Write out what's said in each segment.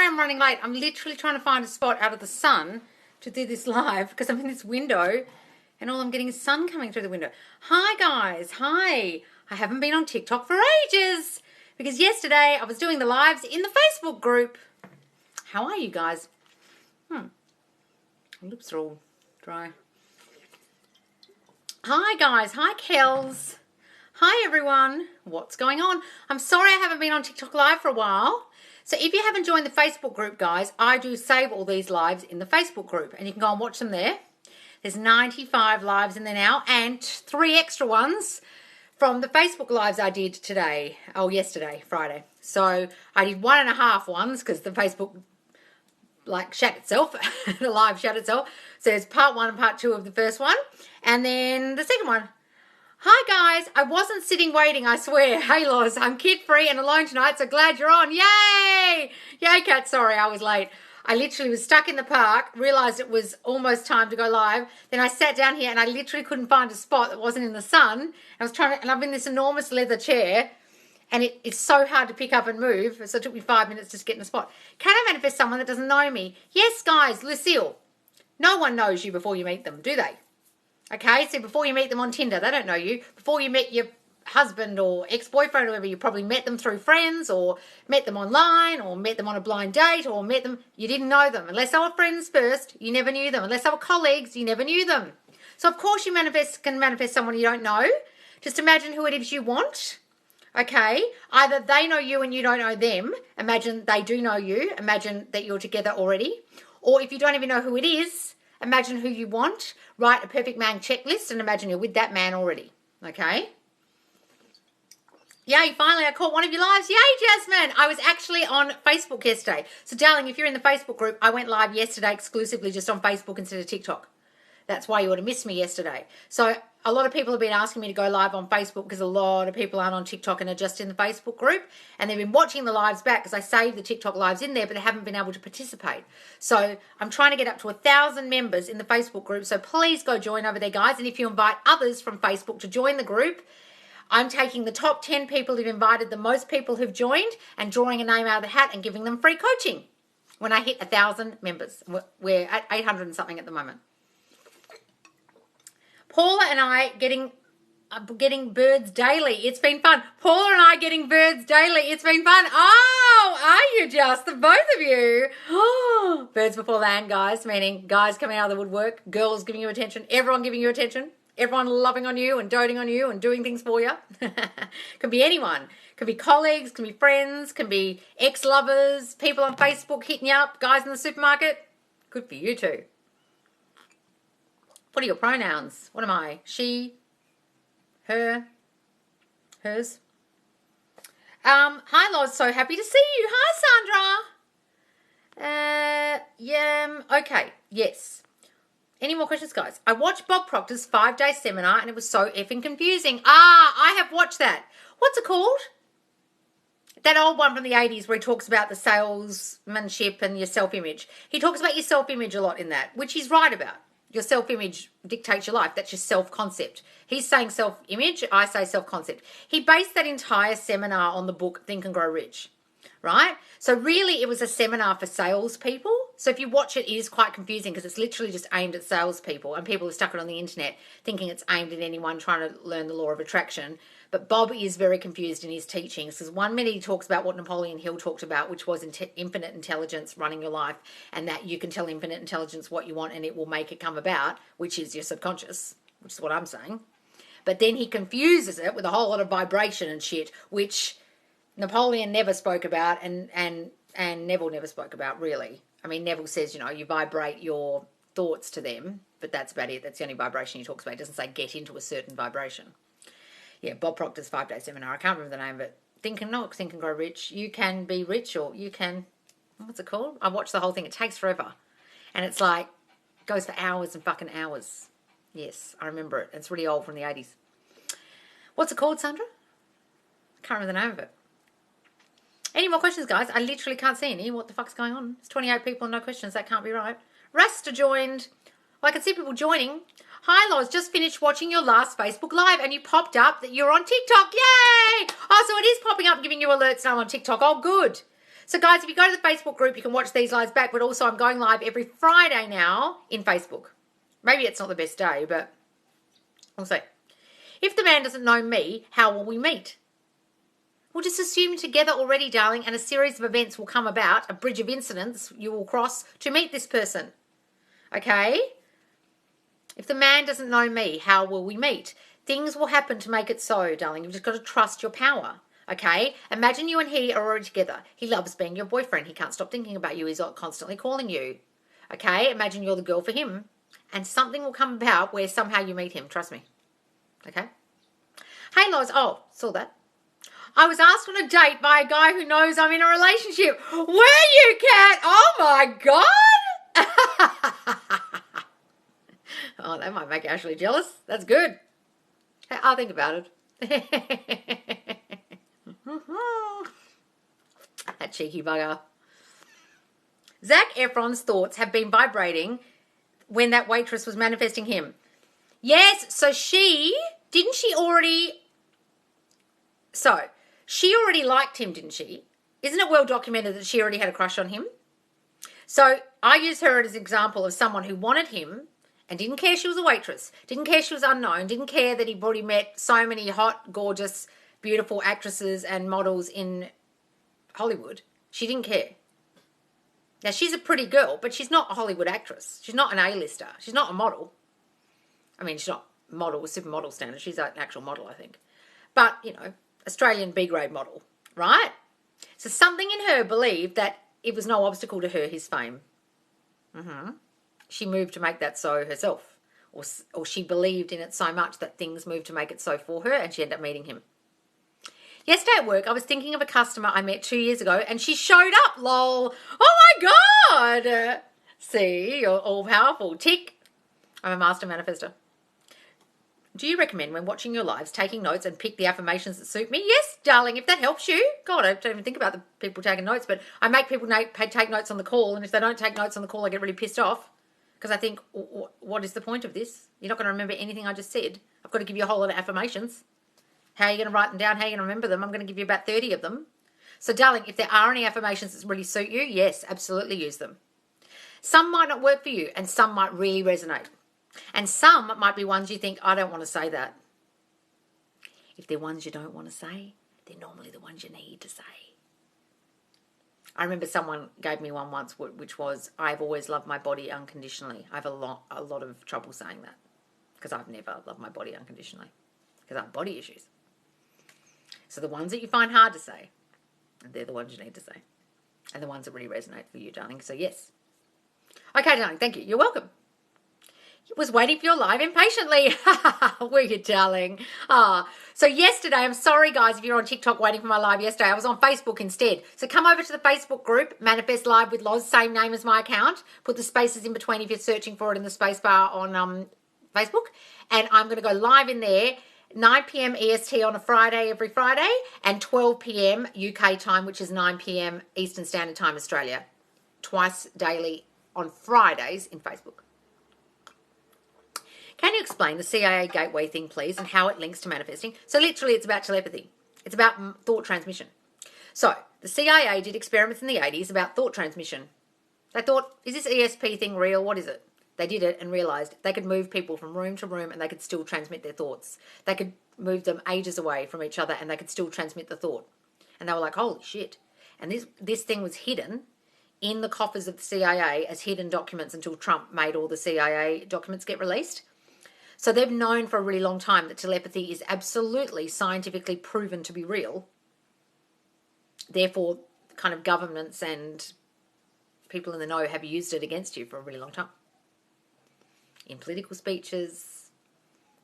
I'm running late. I'm literally trying to find a spot out of the sun to do this live because I'm in this window and all I'm getting is sun coming through the window. Hi, guys. Hi. I haven't been on TikTok for ages because yesterday I was doing the lives in the Facebook group. How are you guys? My lips are all dry. Hi, guys. Hi, Kels. Hi, everyone. What's going on? I'm sorry I haven't been on TikTok live for a while. So if you haven't joined the Facebook group, guys, I do save all these lives in the Facebook group and you can go and watch them there. There's 95 lives in there now and 3 extra ones from the Facebook lives I did today. Oh, yesterday, Friday. So I did 1.5 ones because the Facebook shut itself. The live shut itself. So there's part 1 and part 2 of the first one. And then the second one. Hi guys, I wasn't sitting waiting, I swear. Hey Loz, I'm kid-free and alone tonight, so glad you're on. Yay! Yay, Kat, sorry, I was late. I literally was stuck in the park, realised it was almost time to go live. Then I sat down here and I literally couldn't find a spot that wasn't in the sun. And I'm in this enormous leather chair and it's so hard to pick up and move. So it took me 5 minutes just to get in a spot. Can I manifest someone that doesn't know me? Yes, guys, Lucille. No one knows you before you meet them, do they? Okay, so before you meet them on Tinder, they don't know you. Before you met your husband or ex-boyfriend or whatever, you probably met them through friends or met them online or met them on a blind date or met them, you didn't know them. Unless they were friends first, you never knew them. Unless they were colleagues, you never knew them. So of course you can manifest someone you don't know. Just imagine who it is you want. Okay, either they know you and you don't know them. Imagine they do know you. Imagine that you're together already. Or if you don't even know who it is, imagine who you want. Write a perfect man checklist and imagine you're with that man already. Okay? Yay, finally I caught one of your lives. Yay, Jasmine. I was actually on Facebook yesterday. So, darling, if you're in the Facebook group, I went live yesterday exclusively just on Facebook instead of TikTok. That's why you would have missed me yesterday. So, a lot of people have been asking me to go live on Facebook because a lot of people aren't on TikTok and are just in the Facebook group. And they've been watching the lives back because I saved the TikTok lives in there, but they haven't been able to participate. So I'm trying to get up to 1,000 members in the Facebook group. So please go join over there, guys. And if you invite others from Facebook to join the group, I'm taking the top 10 people who've invited the most people who've joined and drawing a name out of the hat and giving them free coaching when I hit 1,000 members. We're at 800 and something at the moment. Paula and I getting birds daily. It's been fun. Paula and I getting birds daily. It's been fun. Oh, are you just, the both of you? Oh, birds before land, guys, meaning guys coming out of the woodwork, girls giving you attention, everyone giving you attention, everyone loving on you and doting on you and doing things for you. Can be anyone. Can be colleagues, can be friends, can be ex-lovers, people on Facebook hitting you up, guys in the supermarket. Good for you too. What are your pronouns? What am I? She, her, hers. Hi, Loz. So happy to see you. Hi, Sandra. Yeah. Okay. Yes. Any more questions, guys? I watched Bob Proctor's 5-day seminar and it was so effing confusing. I have watched that. What's it called? That old one from the 80s where he talks about the salesmanship and your self-image. He talks about your self-image a lot in that, which he's right about. Your self-image dictates your life. That's your self-concept. He's saying self-image. I say self-concept. He based that entire seminar on the book Think and Grow Rich, right? So really it was a seminar for salespeople. So if you watch it, it is quite confusing because it's literally just aimed at salespeople and people have stuck it on the internet thinking it's aimed at anyone trying to learn the law of attraction. But Bob is very confused in his teachings because 1 minute he talks about what Napoleon Hill talked about, which was infinite intelligence running your life, and that you can tell infinite intelligence what you want and it will make it come about, which is your subconscious, which is what I'm saying. But then he confuses it with a whole lot of vibration and shit, which Napoleon never spoke about and Neville never spoke about, really. I mean, Neville says, you vibrate your thoughts to them, but that's about it. That's the only vibration he talks about. He doesn't say get into a certain vibration. Yeah, Bob Proctor's 5-day seminar. I can't remember the name of it. Think and Grow Rich. You can be rich or you can, what's it called? I watched the whole thing. It takes forever. And it's like, goes for hours and fucking hours. Yes, I remember it. It's really old from the 80s. What's it called, Sandra? I can't remember the name of it. Any more questions, guys? I literally can't see any. What the fuck's going on? It's 28 people and no questions. That can't be right. Rasta joined. Well, I can see people joining. Hi, Loz. Just finished watching your last Facebook Live and you popped up that you're on TikTok. Yay! Oh, so it is popping up giving you alerts now on TikTok. Oh, good. So guys, if you go to the Facebook group, you can watch these lives back, but also I'm going live every Friday now in Facebook. Maybe it's not the best day, but we'll see. If the man doesn't know me, how will we meet? We'll just assume together already, darling, and a series of events will come about, a bridge of incidents you will cross to meet this person. Okay? If the man doesn't know me, how will we meet? Things will happen to make it so, darling. You've just got to trust your power. Okay? Imagine you and he are already together. He loves being your boyfriend. He can't stop thinking about you. He's constantly calling you. Okay? Imagine you're the girl for him. And something will come about where somehow you meet him. Trust me. Okay? Hey, Loz. Oh, saw that. I was asked on a date by a guy who knows I'm in a relationship. Where you, cat? Oh, my God. Oh, that might make Ashley jealous. That's good. I'll think about it. That cheeky bugger. Zac Efron's thoughts have been vibrating when that waitress was manifesting him. Yes, so she already liked him, didn't she? Isn't it well documented that she already had a crush on him? So I use her as an example of someone who wanted him and didn't care she was a waitress, didn't care she was unknown, didn't care that he'd already met so many hot, gorgeous, beautiful actresses and models in Hollywood. She didn't care. Now, she's a pretty girl, but she's not a Hollywood actress. She's not an A-lister. She's not a model. I mean, she's not model with supermodel standards. She's an actual model, I think. But, you know, Australian B-grade model, right? So something in her believed that it was no obstacle to her, his fame. She moved to make that so herself. Or she believed in it so much that things moved to make it so for her, and she ended up meeting him. Yesterday at work, I was thinking of a customer I met 2 years ago, and she showed up, lol. Oh my God. See, you're all powerful. Tick. I'm a master manifester. Do you recommend when watching your lives taking notes and pick the affirmations that suit me? Yes, darling, if that helps you. God, I don't even think about the people taking notes, but I make people take notes on the call, and if they don't take notes on the call, I get really pissed off because I think, what is the point of this? You're not going to remember anything I just said. I've got to give you a whole lot of affirmations. How are you going to write them down? How are you going to remember them? I'm going to give you about 30 of them. So, darling, if there are any affirmations that really suit you, yes, absolutely use them. Some might not work for you, and some might really resonate. And some might be ones you think, I don't want to say that. If they're ones you don't want to say, they're normally the ones you need to say. I remember someone gave me one once, which was, I've always loved my body unconditionally. I have a lot of trouble saying that because I've never loved my body unconditionally because I have body issues. So the ones that you find hard to say, they're the ones you need to say. And the ones that really resonate for you, darling. So yes. Okay, darling, thank you. You're welcome. Was waiting for your live impatiently. Were you, darling? So yesterday, I'm sorry, guys, if you're on TikTok waiting for my live yesterday, I was on Facebook instead. So come over to the Facebook group, Manifest Live with Loz, same name as my account. Put the spaces in between if you're searching for it in the space bar on Facebook. And I'm going to go live in there, 9 p.m. EST on a Friday, every Friday, and 12 p.m. UK time, which is 9 p.m. Eastern Standard Time, Australia. Twice daily on Fridays in Facebook. Can you explain the CIA gateway thing, please, and how it links to manifesting? So literally, it's about telepathy. It's about thought transmission. So the CIA did experiments in the 80s about thought transmission. They thought, is this ESP thing real? What is it? They did it and realised they could move people from room to room and they could still transmit their thoughts. They could move them ages away from each other and they could still transmit the thought. And they were like, holy shit. And this thing was hidden in the coffers of the CIA as hidden documents until Trump made all the CIA documents get released. So they've known for a really long time that telepathy is absolutely scientifically proven to be real. Therefore, kind of governments and people in the know have used it against you for a really long time. In political speeches,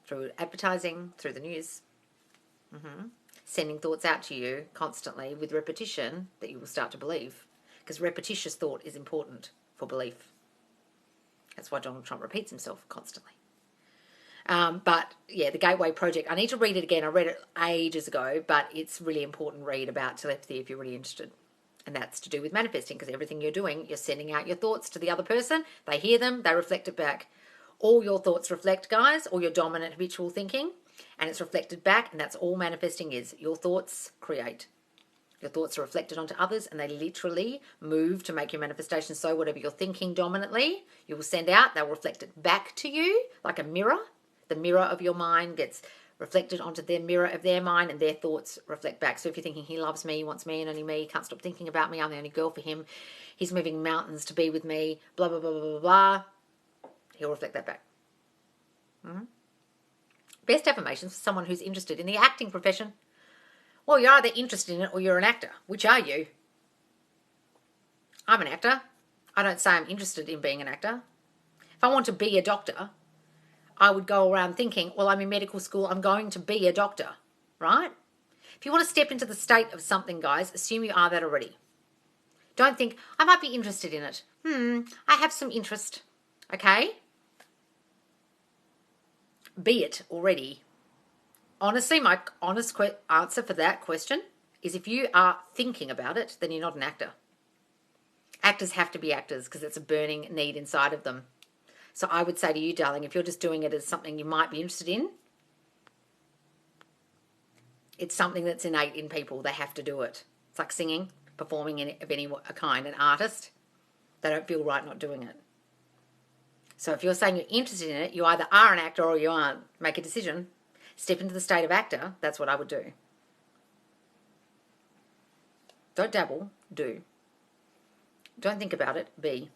through advertising, through the news. Sending thoughts out to you constantly with repetition that you will start to believe. Because repetitious thought is important for belief. That's why Donald Trump repeats himself constantly. But yeah, the Gateway Project, I need to read it again. I read it ages ago, but it's really important read about telepathy if you're really interested. And that's to do with manifesting, because everything you're doing, you're sending out your thoughts to the other person. They hear them, they reflect it back. All your thoughts reflect, guys, all your dominant habitual thinking, and it's reflected back, and that's all manifesting is. Your thoughts create. Your thoughts are reflected onto others and they literally move to make your manifestation. So whatever you're thinking dominantly, you will send out, they'll reflect it back to you like a mirror. The mirror of your mind gets reflected onto the mirror of their mind and their thoughts reflect back. So if you're thinking he loves me, he wants me and only me, he can't stop thinking about me, I'm the only girl for him, he's moving mountains to be with me, blah, blah, blah, blah, blah, blah, he'll reflect that back. Best affirmations for someone who's interested in the acting profession. Well, you're either interested in it or you're an actor. Which are you? I'm an actor. I don't say I'm interested in being an actor. If I want to be a doctor, I would go around thinking, well, I'm in medical school, I'm going to be a doctor, right? If you want to step into the state of something, guys, assume you are that already. Don't think, I might be interested in it. I have some interest, okay? Be it already. Honestly, my honest answer for that question is if you are thinking about it, then you're not an actor. Actors have to be actors because it's a burning need inside of them. So I would say to you, darling, if you're just doing it as something you might be interested in, it's something that's innate in people. They have to do it. It's like singing, performing of any kind, an artist. They don't feel right not doing it. So if you're saying you're interested in it, you either are an actor or you aren't. Make a decision. Step into the state of actor. That's what I would do. Don't dabble. Do. Don't think about it. Be.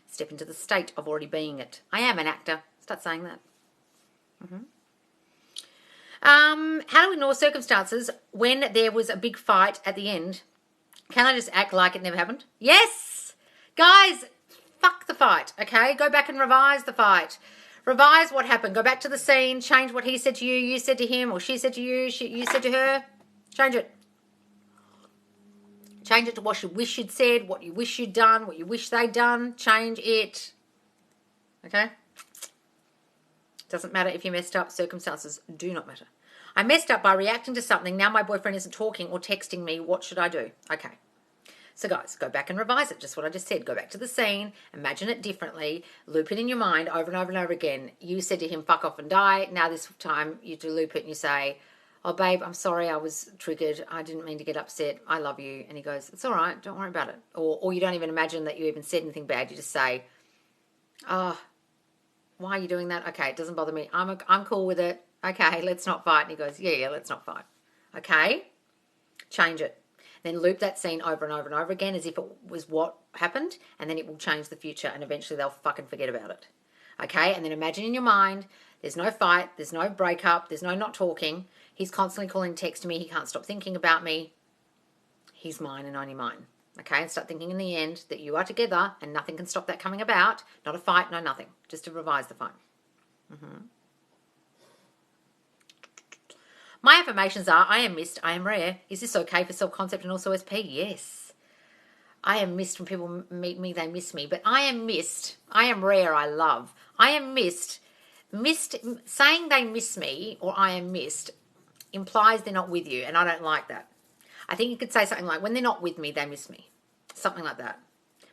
Step into the state of already being it. I am an actor. Start saying that. How to ignore circumstances when there was a big fight at the end. Can I just act like it never happened? Yes! Guys, fuck the fight, okay? Go back and revise the fight. Revise what happened. Go back to the scene. Change what he said to you said to him, or she said to you, you said to her. Change it. Change it to what you wish you'd said, what you wish you'd done, what you wish they'd done. Change it. Okay? Doesn't matter if you messed up. Circumstances do not matter. I messed up by reacting to something. Now my boyfriend isn't talking or texting me. What should I do? Okay. So guys, go back and revise it. Just what I just said. Go back to the scene. Imagine it differently. Loop it in your mind over and over and over again. You said to him, fuck off and die. Now this time you do loop it and you say, oh, babe, I'm sorry I was triggered. I didn't mean to get upset. I love you. And he goes, it's all right. Don't worry about it. Or you don't even imagine that you even said anything bad. You just say, oh, why are you doing that? Okay, it doesn't bother me. I'm cool with it. Okay, let's not fight. And he goes, yeah, let's not fight. Okay? Change it. Then loop that scene over and over and over again as if it was what happened, and then it will change the future, and eventually they'll fucking forget about it. Okay? And then imagine in your mind, there's no fight, there's no breakup, there's no not talking. He's constantly calling, texting me. He can't stop thinking about me. He's mine and only mine. Okay? And start thinking in the end that you are together and nothing can stop that coming about. Not a fight, no nothing. Just to revise the fight. My affirmations are, I am missed, I am rare. Is this okay for self-concept and also SP? Yes. I am missed. When people meet me, they miss me. But I am missed. I am rare, I love. I am missed. Saying they miss me or I am missed implies they're not with you, and I don't like that. I think you could say something like, when they're not with me, they miss me. Something like that.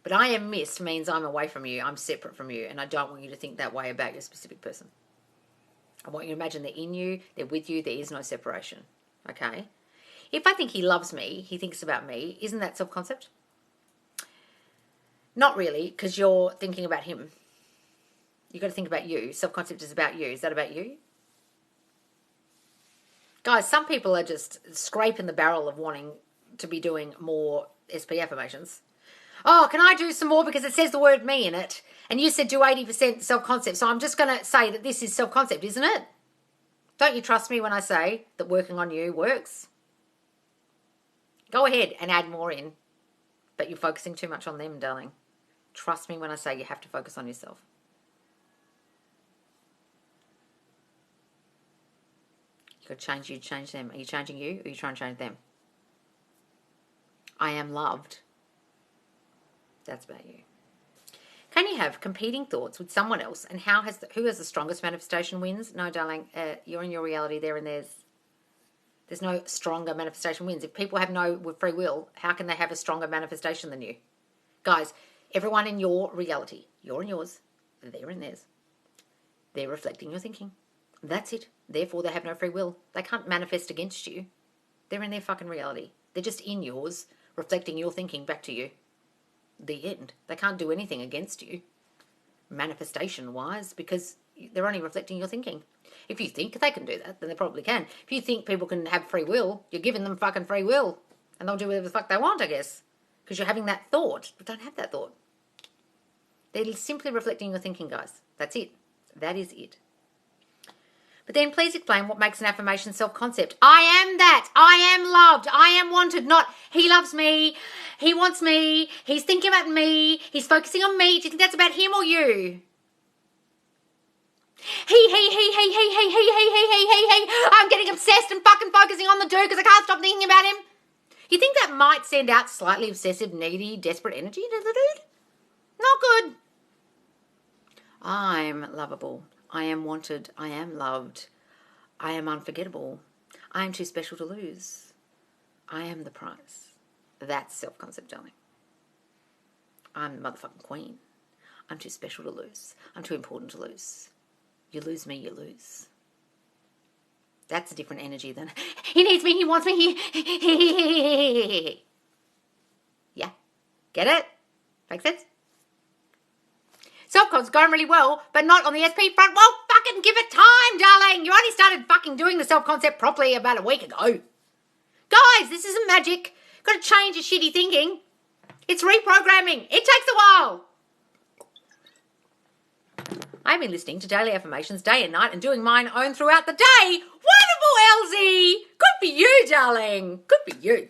But I am missed means I'm away from you, I'm separate from you, and I don't want you to think that way about your specific person. I want you to imagine they're in you, they're with you, there is no separation. Okay? If I think he loves me, he thinks about me, isn't that self-concept? Not really, because you're thinking about him. You've got to think about you. Self-concept is about you. Is that about you? Guys, some people are just scraping the barrel of wanting to be doing more SP affirmations. Oh, can I do some more because it says the word me in it? And you said do 80% self-concept. So I'm just going to say that this is self-concept, isn't it? Don't you trust me when I say that working on you works? Go ahead and add more in. But you're focusing too much on them, darling. Trust me when I say you have to focus on yourself. You got to change you, change them. Are you changing you or are you trying to change them? I am loved. That's about you. Can you have competing thoughts with someone else, and who has the strongest manifestation wins? No, darling, you're in your reality there, and there's no stronger manifestation wins. If people have no free will, how can they have a stronger manifestation than you? Guys, everyone in your reality, you're in yours, they're in theirs. They're reflecting your thinking. That's it. Therefore, they have no free will. They can't manifest against you. They're in their fucking reality. They're just in yours, reflecting your thinking back to you. The end. They can't do anything against you, manifestation-wise, because they're only reflecting your thinking. If you think they can do that, then they probably can. If you think people can have free will, you're giving them fucking free will. And they'll do whatever the fuck they want, I guess. Because you're having that thought, but don't have that thought. They're simply reflecting your thinking, guys. That's it. That is it. But then please explain what makes an affirmation self-concept. I am that. I am loved. I am wanted. Not he loves me. He wants me. He's thinking about me. He's focusing on me. Do you think that's about him or you? I'm getting obsessed and fucking focusing on the dude because I can't stop thinking about him. You think that might send out slightly obsessive, needy, desperate energy to the dude? Not good. I'm lovable. I am wanted. I am loved. I am unforgettable. I am too special to lose. I am the prize. That's self-concept, darling. I'm the motherfucking queen. I'm too special to lose. I'm too important to lose. You lose me, you lose. That's a different energy than, he needs me, he wants me, he. Yeah. Get it? Make sense? Self-con's going really well, but not on the SP front. Well, fucking give it time, darling. You only started fucking doing the self-concept properly about a week ago. Guys, this isn't magic. Got to change your shitty thinking. It's reprogramming. It takes a while. I've been listening to daily affirmations day and night and doing mine own throughout the day. Wonderful, Elsie. Good for you, darling. Good for you.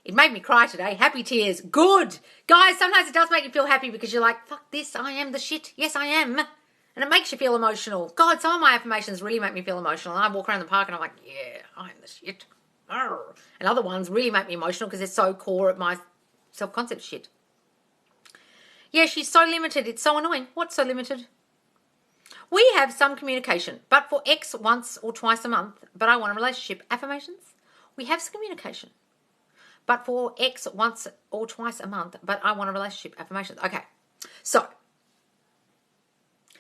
It made me cry today. Happy tears. Good. Guys, sometimes it does make you feel happy because you're like, fuck this, I am the shit. Yes, I am. And it makes you feel emotional. God, some of my affirmations really make me feel emotional. And I walk around the park and I'm like, yeah, I'm the shit. Arr. And other ones really make me emotional because they're so core at my self-concept shit. Yeah, she's so limited. It's so annoying. What's so limited? We have some communication, but for X once or twice a month, but I want a relationship. Affirmations? We have some communication, but for X once or twice a month, but I want a relationship. Affirmations. Okay. So,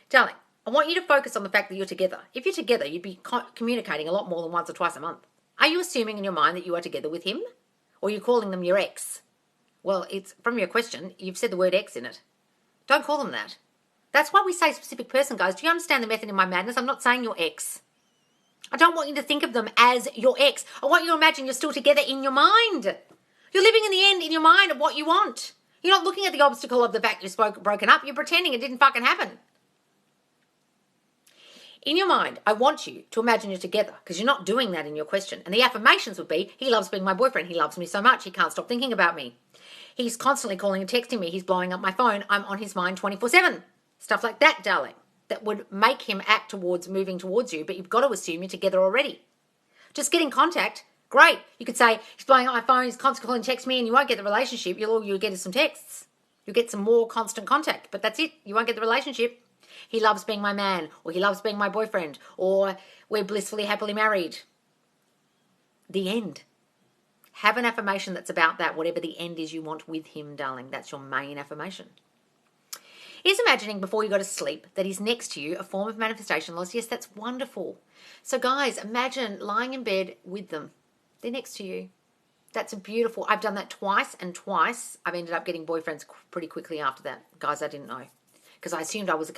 darling, I want you to focus on the fact that you're together. If you're together, you'd be communicating a lot more than once or twice a month. Are you assuming in your mind that you are together with him? Or are you calling them your ex? Well, it's from your question, you've said the word ex in it. Don't call them that. That's why we say specific person, guys. Do you understand the method in my madness? I'm not saying your ex. I don't want you to think of them as your ex. I want you to imagine you're still together in your mind. You're living in the end in your mind of what you want. You're not looking at the obstacle of the fact you're broken up. You're pretending it didn't fucking happen. In your mind, I want you to imagine you're together because you're not doing that in your question. And the affirmations would be, he loves being my boyfriend. He loves me so much. He can't stop thinking about me. He's constantly calling and texting me. He's blowing up my phone. I'm on his mind 24/7. Stuff like that, darling. That would make him act towards moving towards you, but you've got to assume you're together already. Just get in contact. Great. You could say, he's blowing up my phone. He's constantly calling and text me, and you won't get the relationship. All you'll get is some texts. You'll get some more constant contact, but that's it. You won't get the relationship. He loves being my man, or he loves being my boyfriend, or we're blissfully, happily married. The end. Have an affirmation that's about that, whatever the end is you want with him, darling. That's your main affirmation. Is imagining before you go to sleep that he's next to you a form of manifestation loss? Yes, that's wonderful. So guys, imagine lying in bed with them. They're next to you. That's beautiful. I've done that twice, and twice I've ended up getting boyfriends pretty quickly after that. Guys, I didn't know. Because I assumed I was in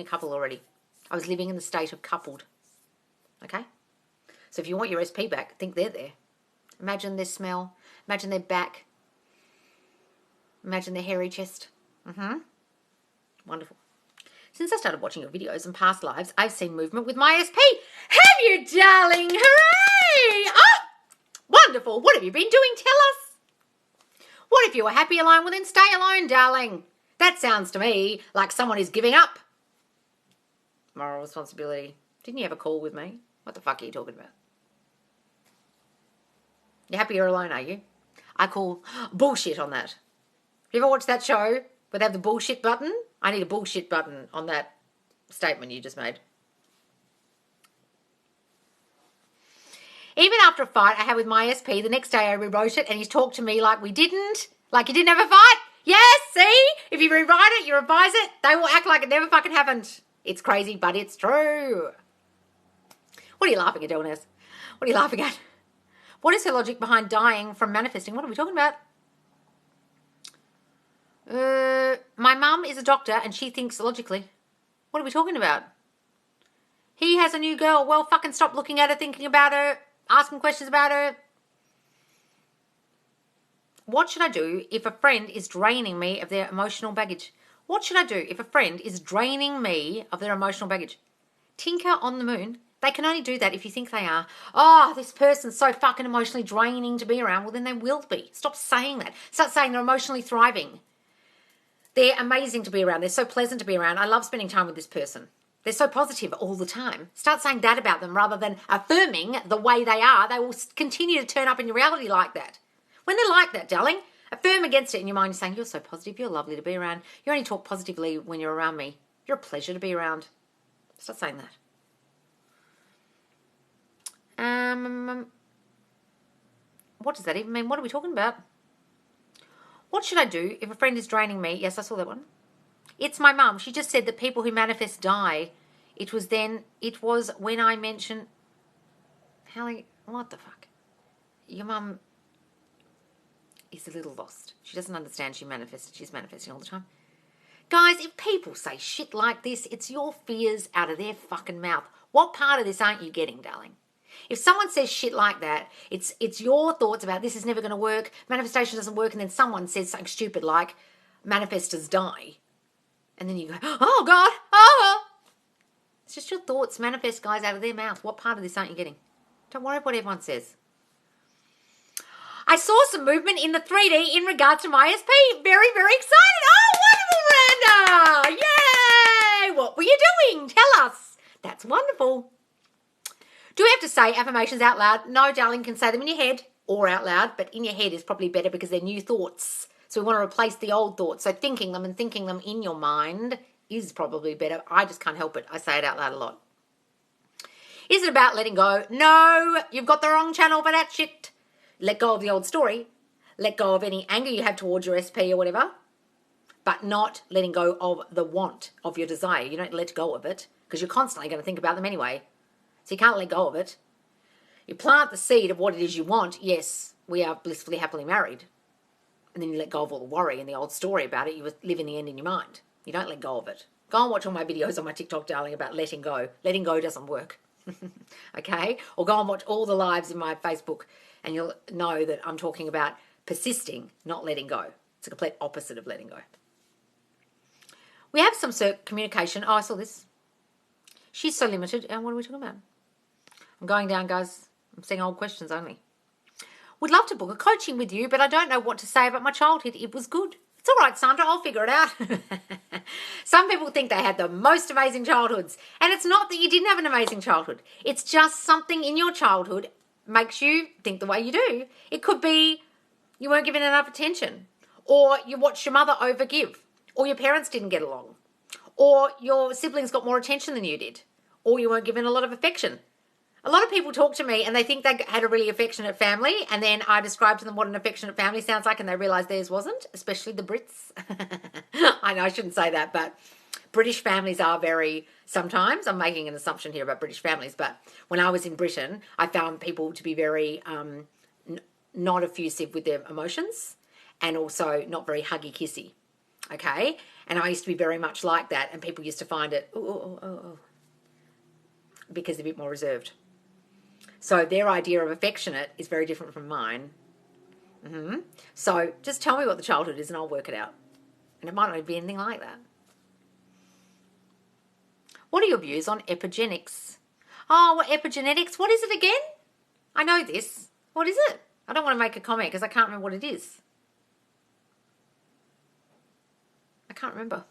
a couple already. I was living in the state of coupled. Okay? So if you want your SP back, think they're there. Imagine their smell. Imagine their back. Imagine their hairy chest. Wonderful. Since I started watching your videos and past lives, I've seen movement with my SP. Have you, darling? Hooray! Oh, wonderful. What have you been doing? Tell us. What if you were happy alone? Well, then stay alone, darling. That sounds to me like someone is giving up. Moral responsibility. Didn't you have a call with me? What the fuck are you talking about? You're happy you're alone, are you? I call bullshit on that. Have you ever watched that show where they have the bullshit button? I need a bullshit button on that statement you just made. Even after a fight I had with my SP, the next day I rewrote it and he's talked to me like we didn't. Like you didn't have a fight. Yes, see? If you rewrite it, you revise it, they will act like it never fucking happened. It's crazy, but it's true. What are you laughing at, Delness? What are you laughing at? What is her logic behind dying from manifesting? What are we talking about? My mum is a doctor and she thinks logically. What are we talking about? He has a new girl. Well, fucking stop looking at her, thinking about her, asking questions about her. What should I do if a friend is draining me of their emotional baggage? What should I do if a friend is draining me of their emotional baggage? Tinker on the moon. They can only do that if you think they are. Oh, this person's so fucking emotionally draining to be around. Well, then they will be. Stop saying that. Start saying they're emotionally thriving. They're amazing to be around. They're so pleasant to be around. I love spending time with this person. They're so positive all the time. Start saying that about them rather than affirming the way they are. They will continue to turn up in your reality like that. When they're like that, darling, affirm against it in your mind. You're saying, you're so positive. You're lovely to be around. You only talk positively when you're around me. You're a pleasure to be around. Start saying that. What does that even mean? What are we talking about? What should I do if a friend is draining me? Yes, I saw that one. It's my mum. She just said that people who manifest die. It was when I mentioned... Hallie, what the fuck? Your mum is a little lost. She doesn't understand she manifested. She's manifesting all the time. Guys, if people say shit like this, it's your fears out of their fucking mouth. What part of this aren't you getting, darling? If someone says shit like that, it's your thoughts about this is never going to work, manifestation doesn't work, and then someone says something stupid like manifestors die. And then you go, oh God, oh. It's just your thoughts manifest, guys, out of their mouth. What part of this aren't you getting? Don't worry what everyone says. I saw some movement in the 3D in regards to my SP. Very, very excited. Oh, wonderful, Miranda. Yay. What were you doing? Tell us. That's wonderful. Do we have to say affirmations out loud? No, darling, you can say them in your head or out loud, but in your head is probably better because they're new thoughts. So we want to replace the old thoughts. So thinking them in your mind is probably better. I just can't help it. I say it out loud a lot. Is it about letting go? No, you've got the wrong channel for that shit. Let go of the old story. Let go of any anger you have towards your SP or whatever, but not letting go of the want of your desire. You don't let go of it because you're constantly going to think about them anyway. So you can't let go of it. You plant the seed of what it is you want. Yes, we are blissfully, happily married. And then you let go of all the worry and the old story about it. You live in the end in your mind. You don't let go of it. Go and watch all my videos on my TikTok, darling, about letting go. Letting go doesn't work. Okay? Or go and watch all the lives in my Facebook and you'll know that I'm talking about persisting, not letting go. It's a complete opposite of letting go. We have some communication. Oh, I saw this. She's so limited. And what are we talking about? I'm going down, guys. I'm seeing old questions only. Would love to book a coaching with you, but I don't know what to say about my childhood. It was good. It's all right, Sandra. I'll figure it out. Some people think they had the most amazing childhoods. And it's not that you didn't have an amazing childhood. It's just something in your childhood makes you think the way you do. It could be you weren't given enough attention. Or you watched your mother overgive. Or your parents didn't get along. Or your siblings got more attention than you did. Or you weren't given a lot of affection. A lot of people talk to me and they think they had a really affectionate family, and then I describe to them what an affectionate family sounds like and they realise theirs wasn't, especially the Brits. I know I shouldn't say that, but British families are very, sometimes, I'm making an assumption here about British families, but when I was in Britain, I found people to be very not effusive with their emotions and also not very huggy-kissy, okay? And I used to be very much like that, and people used to find it, because they're a bit more reserved. So their idea of affectionate is very different from mine. So just tell me what the childhood is and I'll work it out. And it might not be anything like that. What are your views on epigenetics? Oh, what epigenetics? What is it again? I know this. What is it? I don't want to make a comment because I can't remember what it is. I can't remember.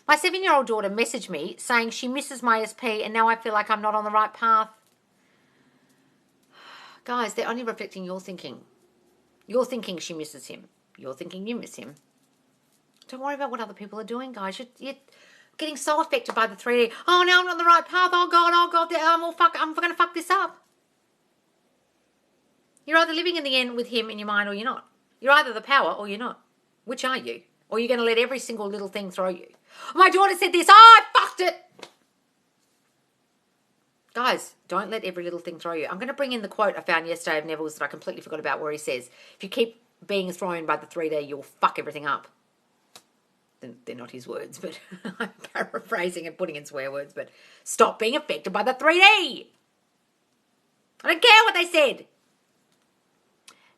My 7-year-old daughter messaged me saying she misses my SP and now I feel like I'm not on the right path. Guys, they're only reflecting your thinking. You're thinking she misses him. You're thinking you miss him. Don't worry about what other people are doing, guys. You're getting so affected by the 3D. Oh, now I'm not on the right path. Oh, God, I'm going to fuck this up. You're either living in the end with him in your mind or you're not. You're either the power or you're not. Which are you? Or you're going to let every single little thing throw you. My daughter said this. Oh, I fucked it. Guys, don't let every little thing throw you. I'm going to bring in the quote I found yesterday of Neville's that I completely forgot about, where he says, if you keep being thrown by the 3D, you'll fuck everything up. They're not his words, but I'm paraphrasing and putting in swear words, but stop being affected by the 3D. I don't care what they said.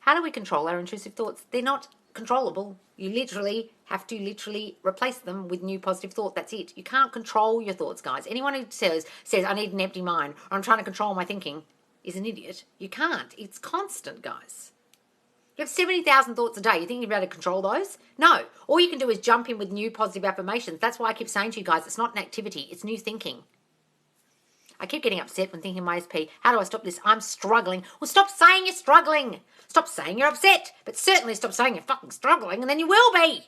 How do we control our intrusive thoughts? They're not controllable. You literally have to replace them with new positive thought. That's it. You can't control your thoughts, guys. Anyone who says I need an empty mind or I'm trying to control my thinking is an idiot. You can't. It's constant, guys. You have 70,000 thoughts a day. You think you'll be able to control those? No. All you can do is jump in with new positive affirmations. That's why I keep saying to you guys, it's not an activity. It's new thinking. I keep getting upset when thinking my SP. How do I stop this? I'm struggling. Well, stop saying you're struggling. Stop saying you're upset. But certainly stop saying you're fucking struggling, and then you will be.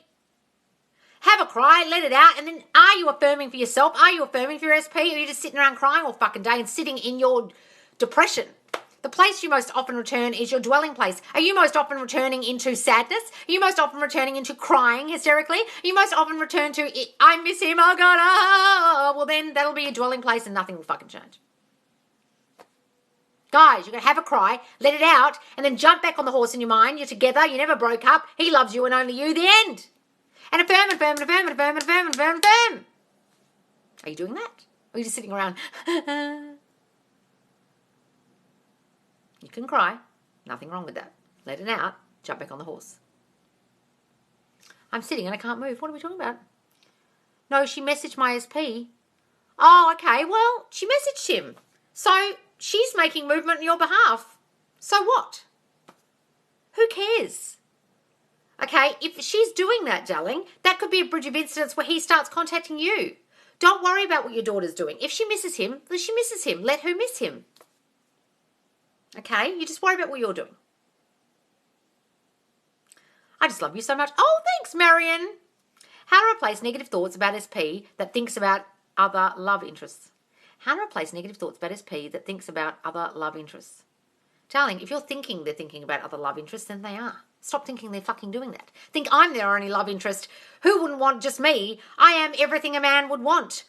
Have a cry, let it out, and then are you affirming for yourself? Are you affirming for your SP? Or are you just sitting around crying all fucking day and sitting in your depression? The place you most often return is your dwelling place. Are you most often returning into sadness? Are you most often returning into crying hysterically? Are you most often return to, I miss him, oh God, oh. Well, then that'll be your dwelling place and nothing will fucking change. Guys, you're going to have a cry, let it out, and then jump back on the horse in your mind. You're together, you never broke up. He loves you and only you, the end. And affirm, affirm, affirm, affirm, affirm, affirm, affirm. Are you doing that? Or are you just sitting around? You can cry. Nothing wrong with that. Let it out. Jump back on the horse. I'm sitting and I can't move. What are we talking about? No, she messaged my SP. Oh, okay. Well, she messaged him. So she's making movement on your behalf. So what? Who cares? Okay, if she's doing that, darling, that could be a bridge of incidents where he starts contacting you. Don't worry about what your daughter's doing. If she misses him, then she misses him. Let her miss him. Okay, you just worry about what you're doing. I just love you so much. Oh, thanks, Marion. How to replace negative thoughts about SP that thinks about other love interests. How to replace negative thoughts about SP that thinks about other love interests. Darling, if you're thinking they're thinking about other love interests, then they are. Stop thinking they're fucking doing that. Think I'm their only love interest. Who wouldn't want just me? I am everything a man would want.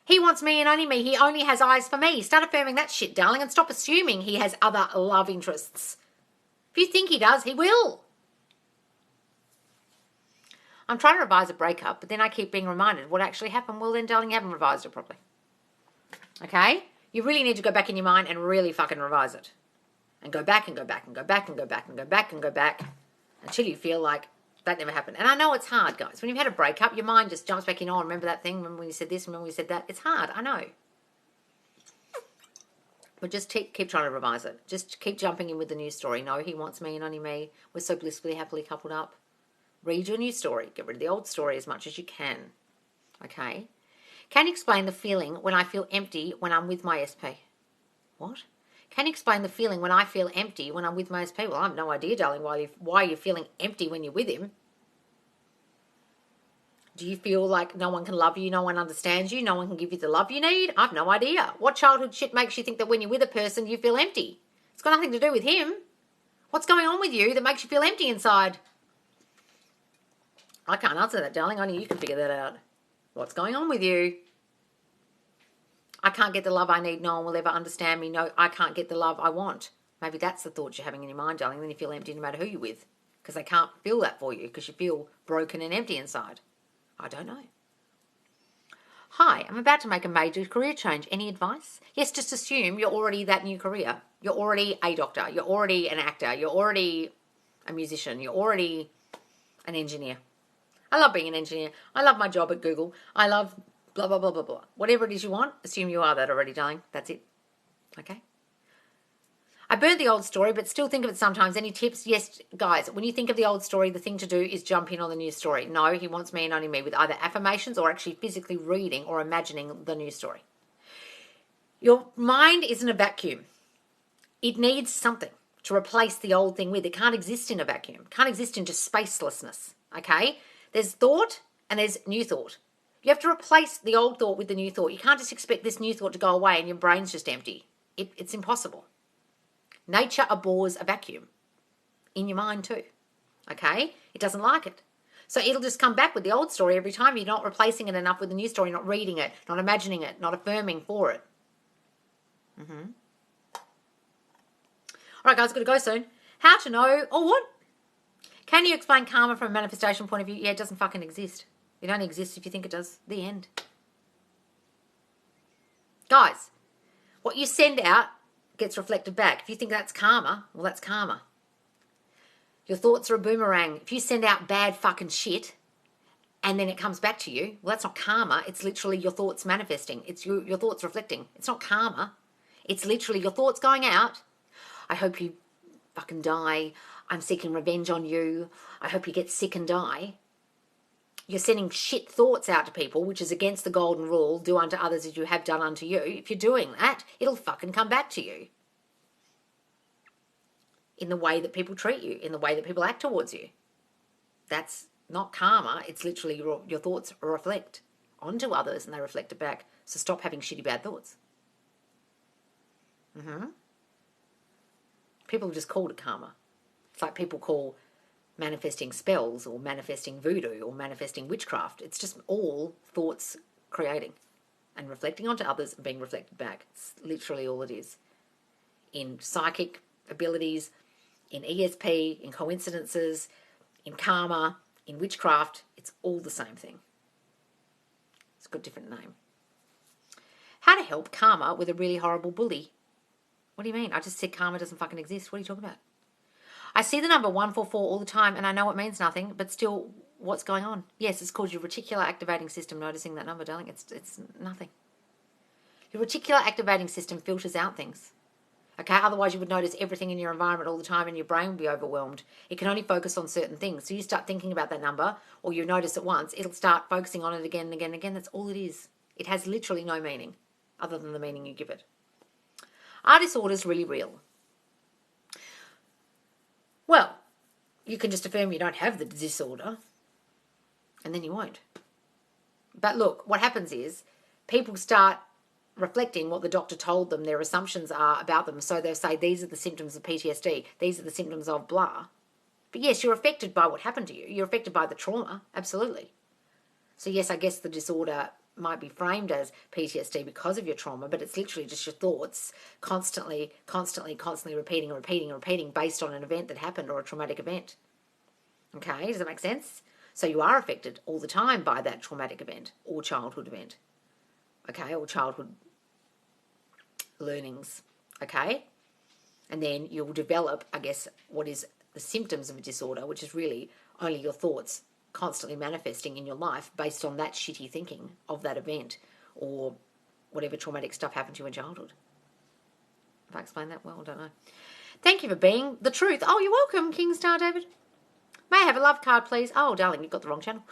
He wants me and only me. He only has eyes for me. Start affirming that shit, darling, and stop assuming he has other love interests. If you think he does, he will. I'm trying to revise a breakup, but then I keep being reminded what actually happened. Well, then, darling, you haven't revised it properly. Okay? You really need to go back in your mind and really fucking revise it. And go back and go back and go back and go back and go back and go back until you feel like that never happened. And I know it's hard, guys. When you've had a breakup, your mind just jumps back in, oh, remember that thing? Remember when you said this? Remember when you said that? It's hard, I know. But just keep trying to revise it. Just keep jumping in with the new story. No, he wants me and only me. We're so blissfully, happily coupled up. Read your new story. Get rid of the old story as much as you can. Okay? Can you explain the feeling when I feel empty when I'm with my SP? What? Can you explain the feeling when I feel empty when I'm with my SP? Well, I have no idea, darling, why you're feeling empty when you're with him. Do you feel like no one can love you, no one understands you, no one can give you the love you need? I have no idea. What childhood shit makes you think that when you're with a person you feel empty? It's got nothing to do with him. What's going on with you that makes you feel empty inside? I can't answer that, darling. Only you can figure that out. What's going on with you? I can't get the love I need. No one will ever understand me. No, I can't get the love I want. Maybe that's the thoughts you're having in your mind, darling. Then you feel empty no matter who you're with because they can't feel that for you because you feel broken and empty inside. I don't know. Hi, I'm about to make a major career change. Any advice? Yes, just assume you're already that new career. You're already a doctor. You're already an actor. You're already a musician. You're already an engineer. I love being an engineer. I love my job at Google. I love blah, blah, blah, blah, blah. Whatever it is you want, assume you are that already, darling. That's it. Okay? I burned the old story, but still think of it sometimes. Any tips? Yes, guys, when you think of the old story, the thing to do is jump in on the new story. No, he wants me and only me, with either affirmations or actually physically reading or imagining the new story. Your mind isn't a vacuum. It needs something to replace the old thing with. It can't exist in a vacuum. It can't exist in just spacelessness, okay? There's thought and there's new thought. You have to replace the old thought with the new thought. You can't just expect this new thought to go away and your brain's just empty. It's impossible. Nature abhors a vacuum. In your mind too. Okay? It doesn't like it. So it'll just come back with the old story every time. You're not replacing it enough with the new story, not reading it, not imagining it, not affirming for it. All right, guys, got to go soon. How to know, or what? Can you explain karma from a manifestation point of view? Yeah, it doesn't fucking exist. It only exists if you think it does. The end. Guys, what you send out gets reflected back. If you think that's karma, well, that's karma. Your thoughts are a boomerang. If you send out bad fucking shit and then it comes back to you, well, that's not karma. It's literally your thoughts manifesting. It's your thoughts reflecting. It's not karma. It's literally your thoughts going out. I hope you fucking die. I'm seeking revenge on you. I hope you get sick and die. You're sending shit thoughts out to people, which is against the golden rule, do unto others as you have done unto you. If you're doing that, it'll fucking come back to you. In the way that people treat you, in the way that people act towards you. That's not karma. It's literally your thoughts reflect onto others and they reflect it back. So stop having shitty bad thoughts. People have just called it karma. It's like people call manifesting spells or manifesting voodoo or manifesting witchcraft. It's just all thoughts creating and reflecting onto others and being reflected back. It's literally all it is. In psychic abilities, in ESP, in coincidences, in karma, in witchcraft, it's all the same thing. It's got a different name. How to help karma with a really horrible bully? What do you mean? I just said karma doesn't fucking exist. What are you talking about? I see the number 144 all the time and I know it means nothing, but still, what's going on? Yes, it's called your reticular activating system noticing that number, darling. It's nothing. Your reticular activating system filters out things. Okay, otherwise you would notice everything in your environment all the time and your brain would be overwhelmed. It can only focus on certain things. So you start thinking about that number or you notice it once, it'll start focusing on it again and again and again. That's all it is. It has literally no meaning other than the meaning you give it. Are disorders really real? Well, you can just affirm you don't have the disorder and then you won't. But look, what happens is people start reflecting what the doctor told them their assumptions are about them. So they'll say, these are the symptoms of PTSD. These are the symptoms of blah. But yes, you're affected by what happened to you. You're affected by the trauma. Absolutely. So yes, I guess the disorder might be framed as PTSD because of your trauma, but it's literally just your thoughts constantly repeating based on an event that happened or a traumatic event. Okay, does that make sense? So you are affected all the time by that traumatic event or childhood event. Okay, or childhood learnings. Okay? And then you'll develop, I guess, what is the symptoms of a disorder, which is really only your thoughts constantly manifesting in your life based on that shitty thinking of that event or whatever traumatic stuff happened to you in childhood. Have I explained that well? I don't know. Thank you for being the truth. Oh, you're welcome, King Star David. May I have a love card, please? Oh, darling, you've got the wrong channel.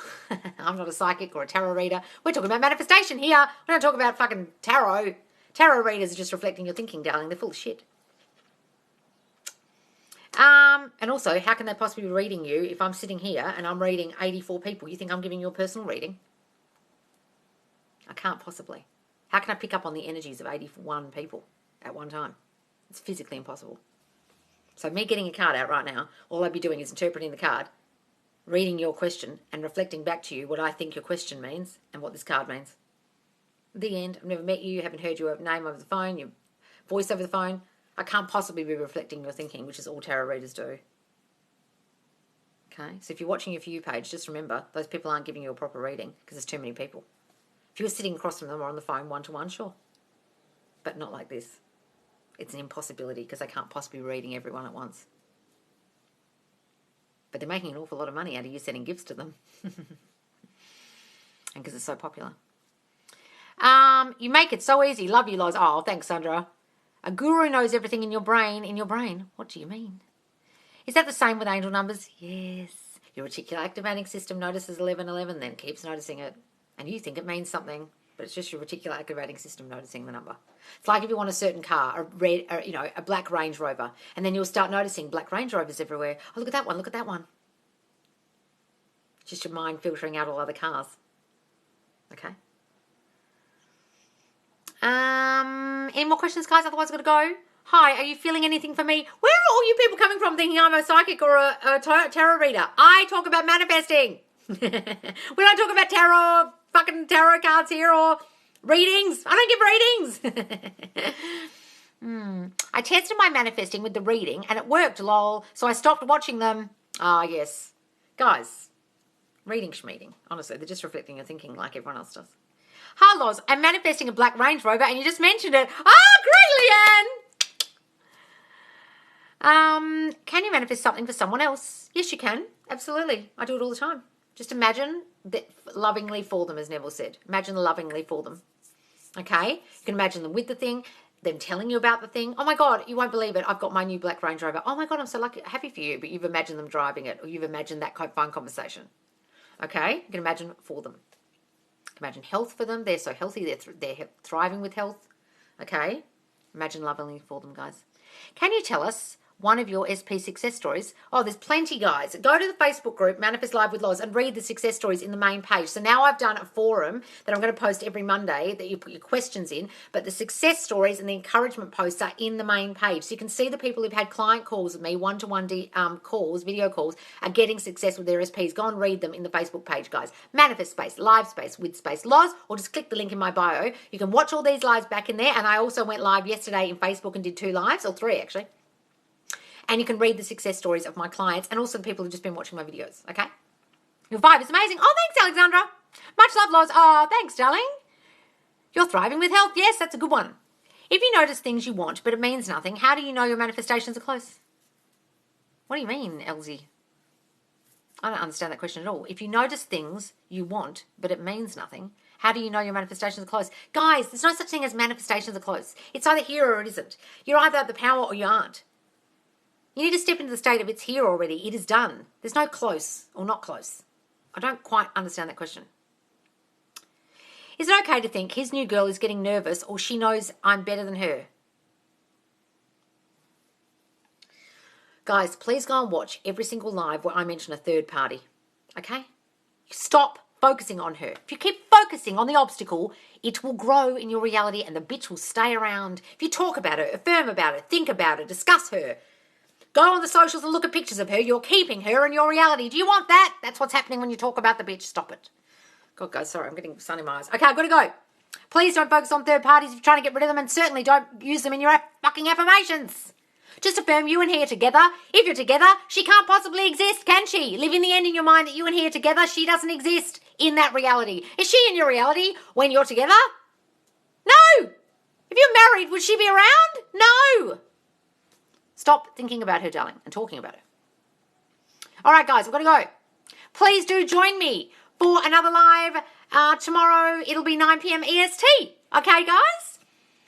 I'm not a psychic or a tarot reader. We're talking about manifestation here. We don't talk about fucking tarot. Tarot readers are just reflecting your thinking, darling. They're full of shit. And also, how can they possibly be reading you if I'm sitting here and I'm reading 84 people? You think I'm giving you a personal reading? I can't possibly. How can I pick up on the energies of 81 people at one time? It's physically impossible. So me getting a card out right now, all I'd be doing is interpreting the card, reading your question and reflecting back to you what I think your question means and what this card means. The end. I've never met you, haven't heard your name over the phone, your voice over the phone. I can't possibly be reflecting your thinking, which is all tarot readers do. Okay, so if you're watching your For You page, just remember, those people aren't giving you a proper reading because there's too many people. If you were sitting across from them or on the phone one-to-one, sure. But not like this. It's an impossibility because they can't possibly be reading everyone at once. But they're making an awful lot of money out of you sending gifts to them. And because it's so popular. You make it so easy. Love you, Loz. Oh, thanks, Sandra. A guru knows everything in your brain. In your brain? What do you mean? Is that the same with angel numbers? Yes. Your reticular activating system notices 1111, then keeps noticing it. And you think it means something, but it's just your reticular activating system noticing the number. It's like if you want a certain car, a red, or, a black Range Rover, and then you'll start noticing black Range Rovers everywhere. Oh, look at that one, look at that one. It's just your mind filtering out all other cars. Okay. Any more questions, guys? Otherwise, I've got to go. Hi, are you feeling anything for me? Where are all you people coming from thinking I'm a psychic or a tarot reader? I talk about manifesting. We don't talk about fucking tarot cards here or readings. I don't give readings. I tested my manifesting with the reading and it worked, lol. So I stopped watching them. Ah, yes. Guys, reading schmeeting. Honestly, they're just reflecting your thinking like everyone else does. Hi, Loz. I'm manifesting a black Range Rover and you just mentioned it. Ah, great, Leanne. Can you manifest something for someone else? Yes, you can. Absolutely. I do it all the time. Just imagine that lovingly for them, as Neville said. Imagine lovingly for them. Okay? You can imagine them with the thing, them telling you about the thing. Oh my God, you won't believe it. I've got my new black Range Rover. Oh my God, I'm so lucky, happy for you. But you've imagined them driving it or you've imagined that phone conversation. Okay? You can imagine for them. Imagine health for them. They're so healthy. They're thriving with health. Okay? Imagine lovingly for them, guys. Can you tell us one of your SP success stories? Oh, there's plenty, guys. Go to the Facebook group, Manifest Live with Loz, and read the success stories in the main page. So now I've done a forum that I'm going to post every Monday that you put your questions in, but the success stories and the encouragement posts are in the main page. So you can see the people who've had client calls with me, one-to-one calls, video calls, are getting success with their SPs. Go and read them in the Facebook page, guys. Manifest Space, Live Space, with Space Loz, or just click the link in my bio. You can watch all these lives back in there, and I also went live yesterday in Facebook and did 2 lives, or 3 actually. And you can read the success stories of my clients and also the people who've just been watching my videos, okay? Your vibe is amazing. Oh, thanks, Alexandra. Much love, Loz. Oh, thanks, darling. You're thriving with health. Yes, that's a good one. If you notice things you want, but it means nothing, how do you know your manifestations are close? What do you mean, Elsie? I don't understand that question at all. If you notice things you want, but it means nothing, how do you know your manifestations are close? Guys, there's no such thing as manifestations are close. It's either here or it isn't. You're either at the power or you aren't. You need to step into the state of it's here already. It is done. There's no close or not close. I don't quite understand that question. Is it okay to think his new girl is getting nervous or she knows I'm better than her? Guys, please go and watch every single live where I mention a third party. Okay? Stop focusing on her. If you keep focusing on the obstacle, it will grow in your reality and the bitch will stay around. If you talk about her, affirm about her, think about her, discuss her, go on the socials and look at pictures of her, you're keeping her in your reality. Do you want that? That's what's happening when you talk about the bitch. Stop it. God, guys, sorry, I'm getting sun in my eyes. Okay, I've got to go. Please don't focus on third parties if you're trying to get rid of them, and certainly don't use them in your fucking affirmations. Just affirm you and he are together. If you're together, she can't possibly exist, can she? Live in the end in your mind that you and he are together. She doesn't exist in that reality. Is she in your reality when you're together? No. If you're married, would she be around? No. Stop thinking about her, darling, and talking about her. All right, guys, I've got to go. Please do join me for another live tomorrow. It'll be 9 p.m. EST. Okay, guys?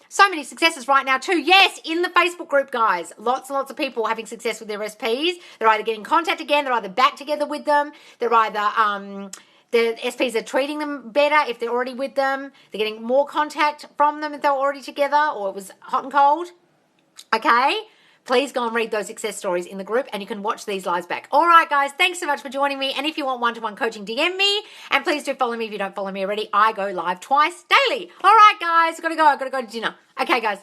So many successes right now too. Yes, in the Facebook group, guys. Lots and lots of people having success with their SPs. They're either getting contact again, they're either back together with them, they're either the SPs are treating them better if they're already with them. They're getting more contact from them if they're already together or it was hot and cold. Okay? Please go and read those success stories in the group and you can watch these lives back. All right, guys, thanks so much for joining me. And if you want one-to-one coaching, DM me. And please do follow me if you don't follow me already. I go live twice daily. All right, guys, I've got to go to dinner. Okay, guys.